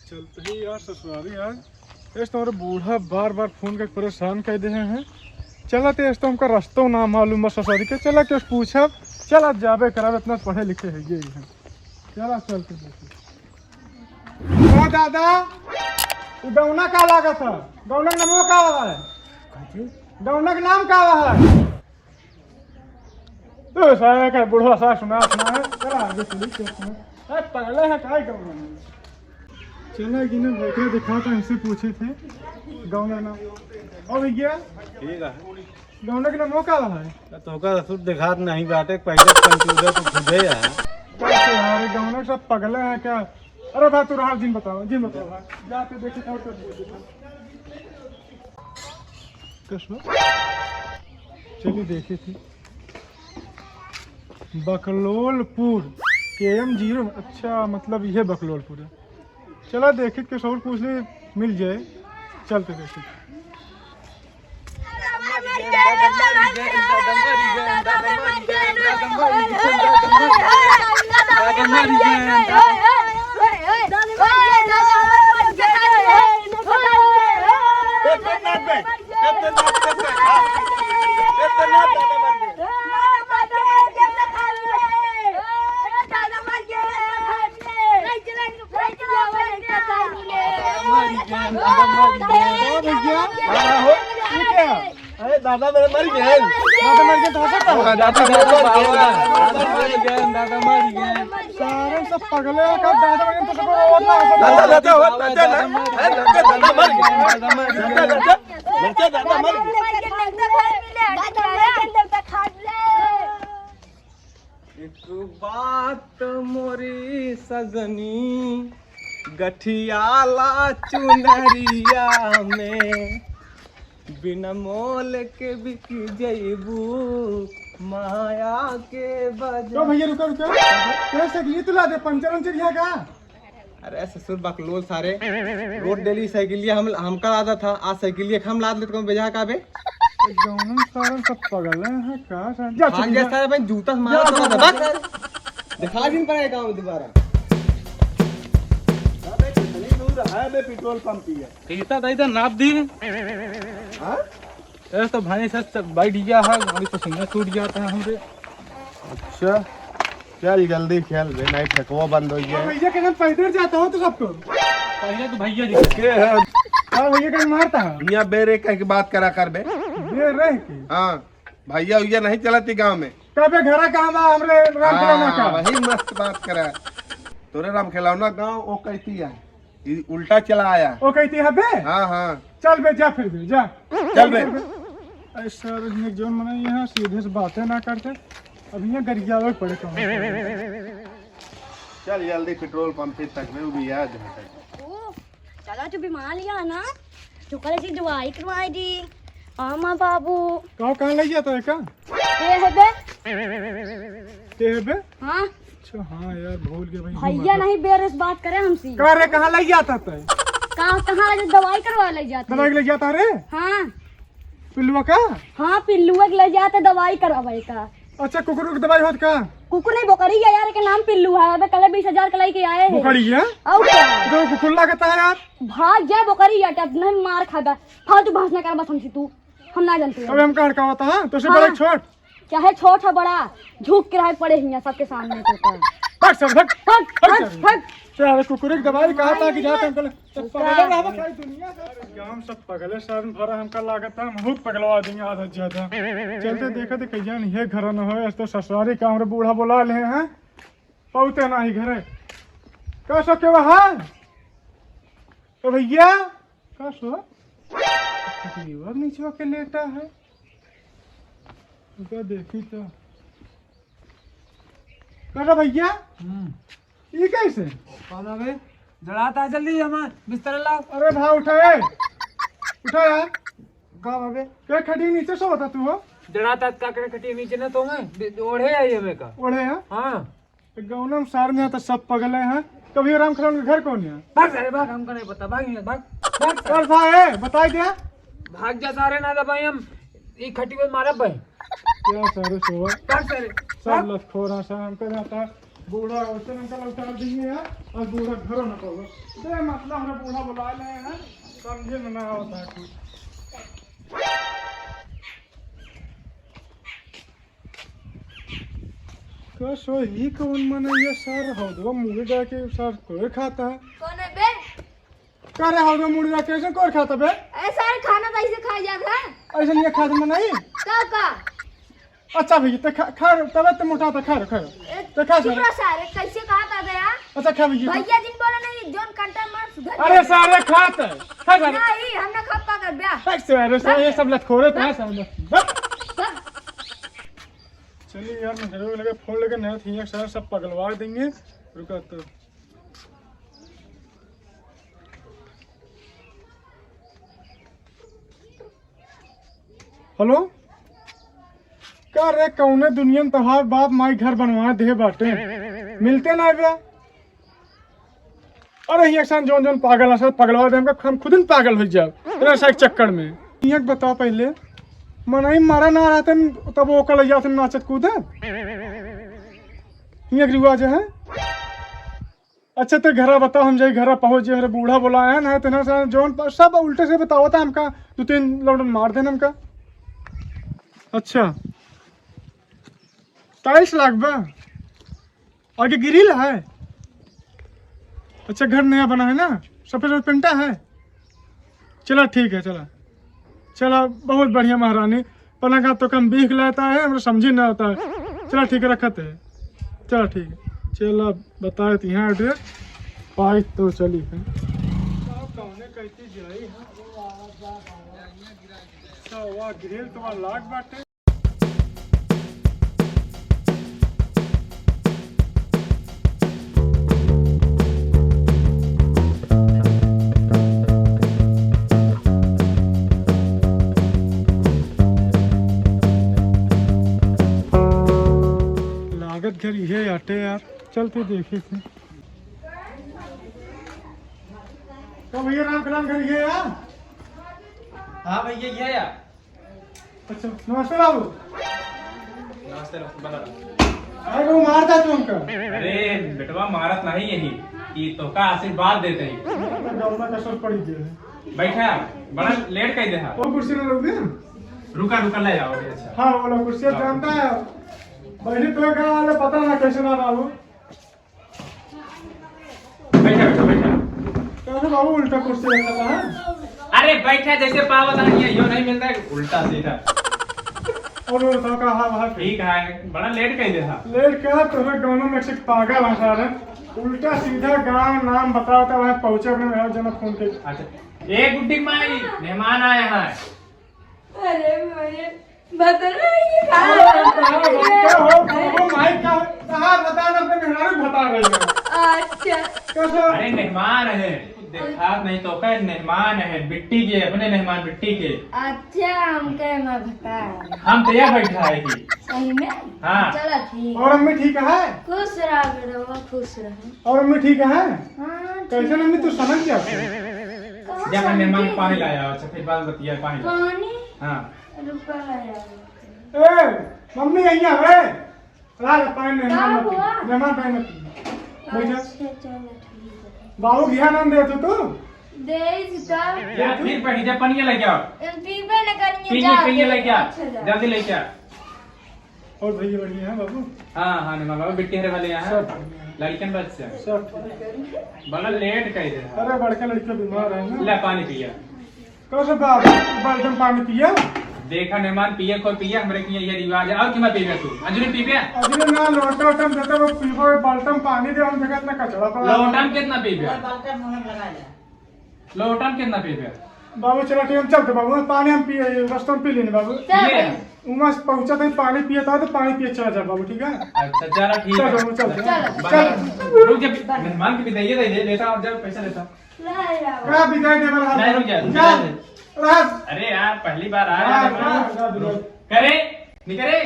चलते ही यार ससुराली यार इस तुम्हारे बूढ़ा बार बार फोन करके परेशान कर दे हैं। चला तो इस तो हमका रास्ता ना मालूम बस ससुराली के चला के पूछा चला जाबे करावे इतना पढ़े लिखे है ये हैं। चला चल के देखो ओ दादा गौना का लागत है गौना का नाम का है गौना का नाम का है तो सारे का बूढ़ा सा सुना है चला आगे चली के सुना पगले है काय गौना चला गिने बैठे दिखा था इनसे पूछे थे गौना नाम ओ भैया ठीक है गौना का नाम का है तो का सुध दिखात नहीं बाटे पहले कंप्यूटर तो खुदे है कैसे यार गौना सब पगले हैं क्या। अरे भाई तू राह जिन बताओ भाई जाके देखे था तो कसो चलिए देखे थे बकलोलपुर KM0 अच्छा मतलब यह बकलोलपुर है। चला देखे के शोर पूछ ले मिल जाए चलते देखे अरे दादा मेरे मर गए तो हो सकता दादा मर गए सारे सब पगले का दादा मर तो सबको एक बात मोरी सजनी गठियाला चुनरिया में बिना मोल के बिक जईबू माया के बजा। तो भैया रुको तेरे साइकिल तो ला दे पंचर यहाँ का। अरे ससुर बकलोल सारे रोड डेली साइकिल हमका आदा था आज साइकिल हम लाद लेते बेजा का बे गौनम सारे सब पगले हैं का जा भाग जा सारे भाई जूता से मारा तो दबा कर दिखा दिन पर काम दोबारा अबे कितनी दूर है बे पेट्रोल पंप ही है इतना तो इधर नाप दी हां ऐसा तो भाई सच बैठ गया है गाड़ी तो सिंगल टूट जाता है हमसे। अच्छा चल जल्दी खेल बे नहीं ठेकवा बंद हो गया भैया के पैदल जाता हो तो सबको पहले तो भैया जी के है और भैया का मारता है यहाँ बेरे कह के बात करा कर बे ये रह के हाँ भैया भैया नहीं चलाती गांव में कबे घरा काम हमरे राम खिलौना का वही मस्त बात करा तोरे राम खिलौना गांव वो कहती है ये उल्टा चला आया ओ कहती है बे हाँ हाँ चल बे जा फिर बे जा चल बे ऐसा जो मने यहाँ सीधे से बातें ना करते अब यहाँ गरिया लोग पड़े कौन चल जल्दी पेट्रोल पंप तक में भी याद है चला तू बीमार लिया ना तू कल से दवाई करवाई दी माँ बाबू कहाँ ले जाता है का ये है बे ते है बे हाँ अच्छा हाँ यार भूल गया भाई भैया नहीं बेरस बात करे हमसे कहाँ रे कहाँ ले जाता था कहाँ दवाई करवा ले जाते दवाई ले जाता रे हाँ पिल्लुआ का हाँ पिल्लुआ के ले जाते दवाई करवाए का। अच्छा कुकुर की दवाई होत का कुकुर नहीं बोकरी है यार के नाम पिल्लू है अबे कल 20,000 के लेके आए हैं बुखारी है और क्या तो कुकुर लगता है यार भाग जा बोकरी है टप नहीं मार खाता फालतू बहस ना कर बस हमसे तू हम ना जानते अबे हम कहाँ का होता है तो से हाँ। बड़ा छोट चाहे छोट है बड़ा झुक के रहे पड़े हियां सबके सामने तो भाग सर भाग भाग भाग भाग चाहे कुकुर की दवाई कहा था कि जाते हमको पगले रहा सारी दुनिया गांव सब पगले शहर भरा हमका लागत है बहुत पगलवा देंगे आधा ज्यादा चलते देखा तो कहिया नहीं है घर न हो तो ससुरारी काम रे बूढ़ा बोला ले हैं पहुंचे ना ही घरे का सो के वहां तो भैया का सो लीवर नीचे के लेटा है तो देखी तो का भैया ये कैसे कौन है जड़ाता जल्दी हमार बिस्तर ला। अरे भाई उठाए उठा यार का बाबे क्या खड़ी नीचे सो होता तू हो जड़ाता का कर कटी नीचे ना तो मैं ओढ़े आई है मैं का ओढ़े हैं हां गौनम सार में तो सब पगले हैं कभी राम खिलौन के घर कौन है भाग सारे भाग हमको नहीं पता भाग यहाँ भाग भाग चल भाई बता दिया भाग जा सारे ना दबाई हम ये खटी में मारा भाई क्या सारे सोवा भाग सारे सब लखोरा सा हमको आता बूढ़ा वैसे अंकल उतार देंगे यार और बूढ़ा घरों न कहो दे मतलब हमें बूढ़ा बुला ले हैं समझे में ना होता है कुछ कसो ही कौन मने ये सर हो दो मुर्गी डा के सर कोई खाता है कौन है बे? करे हो दो मुर्गी डा कैसे कोई खाता बे ऐसा खाना तो ऐसे खाया जाता है। ऐसे नहीं खाता में नहीं का अच्छा भैया तो खा तब तो मोटा तो खा तो खा चुप सारे कैसे कहा था यार? अच्छा खा भैया भैया जिन बोला नहीं जोन कंटा मार सुधर अरे सारे खाते खा सारे नहीं हमने खप्पा कर दिया। अरे ये सब लटखोरे तो है सब चलिए यार मैं जरूर लगे फोन लेके नया थी एक सारा सब पगलवा देंगे रुका तो हेलो क्या रे कौने दुनिया में तोहार बाप माई घर बनवा दे बाटे मिलते ना बे अरे ये सन जोन जोन पागल है सब पगलवा दे हम खुद ही पागल हो जाए तेरा सा चक्कर में ये बताओ पहले मनाई मारा ना रहते तब वो कल जाते नाचत कूदे ये रिवाज है अच्छा तो घर बताओ हम जाए घर पहुंच जाए बूढ़ा बुलाया ना तेना सा जोन सब उल्टे से बताओ था हमका 2-3 लौटन मार देना हमका अच्छा 23 लाख बा आगे ग्रिल है अच्छा घर नया बना है ना सफेद पेंटा है चला ठीक है चला बहुत बढ़िया महारानी पलंग तो कम बीख लाता है हमरा समझी ना होता है चला ठीक है रखते है चला ठीक है चला बताए तो यहाँ एड्रेस पाई तो चली है कहती जाई है ग्रिल तुम्हारा लाख बाटे घर ये आटे यार चलते देखे थे तो भैया राम कलाम घर ये यार हाँ भैया ये यार अच्छा नमस्ते बाबू नमस्ते बना अरे वो मारता तू हमका अरे बेटवा मारत नहीं यही कि तो का आशीर्वाद देते ही गौना का सर पड़ी गया बैठा बड़ा लेट कह दे हा वो कुर्सी में लोग रुका ले जाओ अच्छा हाँ वो लोग कुर्सी जानता है बैठे तो क्या वाले पता ना कैसे ना बाबू बैठा कैसे बाबू उल्टा कुर्सी रखा था अरे बैठा जैसे पावत है ये यो नहीं मिलता है उल्टा सीधा और वो तो कहा वहाँ ठीक है बड़ा लेट कह दे था लेट क्या तुम्हें गाँव में एक पागल है सारे उल्टा सीधा गांव नाम बताओ तो वहाँ पहुँचे अपने मेरा जना फोन के अच्छा ए गुड्डी माई मेहमान आए हैं अरे मेरे बता रही क्या हो माइक का कहाँ बता ना अपने मेहमान बता रही है अच्छा कैसे अरे मेहमान है देखा नहीं तो क्या मेहमान है बिट्टी के अपने मेहमान बिट्टी के अच्छा हम कहे मैं बता हम तो यहाँ बैठा है कि सही में हाँ चलो ठीक और अम्मी ठीक है खुश रहो बेटा खुश रहो और अम्मी ठीक है हाँ कैसे अम्मी तू समझ जा जब मैं मेहमान को पानी लाया अच्छा फिर बाद बतिया पानी पानी हाँ रुपा लाया ए मम्मी यहीं आ रे राज पानी मेहमान पानी बैठा अच्छा चलो ठीक है बाबू घिया नाम दे तू दे सीता या फिर पढ़ी जब पनिया लेके आओ पीबे न करिए पीने लेके आ जल्दी लेके आ और भैया बढ़िया है बाबू हाँ नहीं बाबा बिट्टी हरे वाले यहाँ लड़कन बच्चे सब बड़ा लेट कह दे अरे बड़का लड़का बीमार है ना ले पानी पिया कैसे बाबू बर्तन पानी पिया देखा मेहमान पिए को पिया हमरे की ये रिवाज है और कि मैं पीबे तू अंजलि पीबे अभी ना लोटा वोटा देते वो पीबो बाल्टन पानी दे हम जगह इतना कचरा पड़ा लोटन कितना पीबे लोटन कितना पीबे बाबू चलो ठीक हम चलते बाबू पानी हम पिए रास्ते में पी लेने बाबू ये उमा पहुंचा था पानी पिए था तो पानी पिए चला जा बाबू ठीक है अच्छा चलो ठीक चल है बाबू चल चल रुक जा मेहमान की विदाई दे लेता और जब पैसा लेता क्या विदाई दे वाला नहीं रुक जा राज अरे यार पहली बार आया करे नहीं करे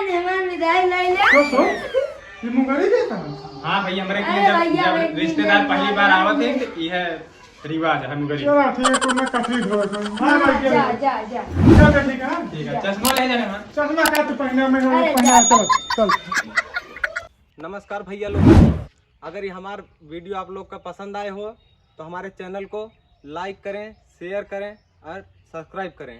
मेहमान विदाई ले तो सो ये मुंगरी देता हाँ भैया हमारे अरे भैया, जब रिश्तेदार पहली बार आवत है ये रिवाज है मुगरी। चलो ठीक है, तुमने कपड़ी धोए तुम हां भाई जा जा जा चल बेटी का ठीक है, चश्मा ले जाना हाँ। चश्मा का तू पहना मैं अरे पहना जा। चल चल। नमस्कार भैया लोग, अगर ये हमारा वीडियो आप लोग का पसंद आए हो तो हमारे चैनल को लाइक करें, शेयर करें और सब्सक्राइब करें।